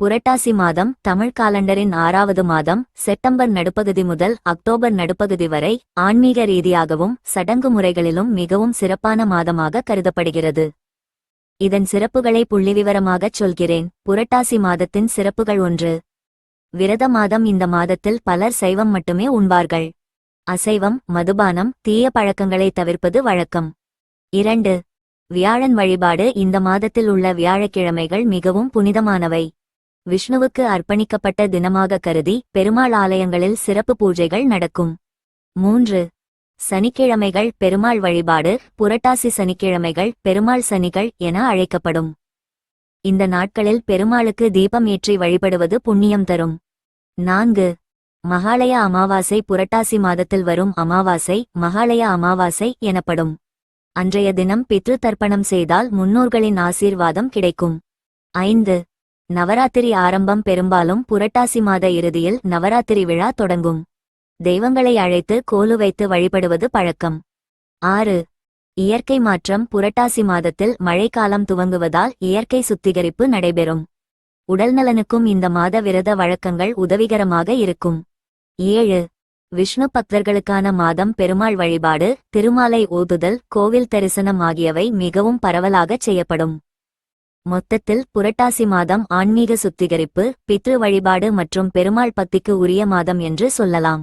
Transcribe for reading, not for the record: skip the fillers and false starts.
புரட்டாசி மாதம் தமிழ் காலண்டரின் 6வது மாதம். செப்டம்பர் நடுப்பகுதி முதல் அக்டோபர் நடுப்பகுதி வரை ஆன்மீக ரீதியாகவும் சடங்கு முறைகளிலும் மிகவும் சிறப்பான மாதமாக கருதப்படுகிறது. இதன் சிறப்புகளை புள்ளிவிவரமாகச் சொல்கிறேன். புரட்டாசி மாதத்தின் சிறப்புகள். 1. விரத மாதம். இந்த மாதத்தில் பலர் சைவம் மட்டுமே உண்பார்கள். அசைவம், மதுபானம், தீய பழக்கங்களை தவிர்ப்பது வழக்கம். 2. வியாழன் வழிபாடு. இந்த மாதத்தில் உள்ள வியாழக்கிழமைகள் மிகவும் புனிதமானவை. விஷ்ணுவுக்கு அர்ப்பணிக்கப்பட்ட தினமாக கருதி பெருமாள் ஆலயங்களில் சிறப்பு பூஜைகள் நடக்கும். 3. சனிக்கிழமைகள். பெருமாள் வழிபாடு. புரட்டாசி சனிக்கிழமைகள் பெருமாள் சனிகள் என அழைக்கப்படும். இந்த நாட்களில் பெருமாளுக்கு தீபம் ஏற்றி வழிபடுவது புண்ணியம் தரும். 4. மகாலய அமாவாசை. புரட்டாசி மாதத்தில் வரும் அமாவாசை மகாலய அமாவாசை எனப்படும். அன்றைய தினம் பித்ரு தர்ப்பணம் செய்தால் முன்னோர்களின் ஆசீர்வாதம் கிடைக்கும். 5. நவராத்திரி ஆரம்பம். பெரும்பாலும் புரட்டாசி மாத இறுதியில் நவராத்திரி விழா தொடங்கும். தெய்வங்களை அழைத்து கோலு வைத்து வழிபடுவது பழக்கம். 6. இயற்கை மாற்றம். புரட்டாசி மாதத்தில் மழைக்காலம் துவங்குவதால் இயற்கை சுத்திகரிப்பு நடைபெறும். உடல்நலனுக்கும் இந்த மாத விரத வழக்கங்கள் உதவிகரமாக இருக்கும். 7. விஷ்ணு பக்தர்களுக்கான மாதம். பெருமாள் வழிபாடு, திருமாலை ஓதுதல், கோவில் தரிசனம் ஆகியவை மிகவும் பரவலாகச் செய்யப்படும். மொத்தத்தில் புரட்டாசி மாதம் ஆன்மீக சுத்திகரிப்பு, பித்ரு வழிபாடு மற்றும் பெருமாள் பக்திக்கு உரிய மாதம் என்று சொல்லலாம்.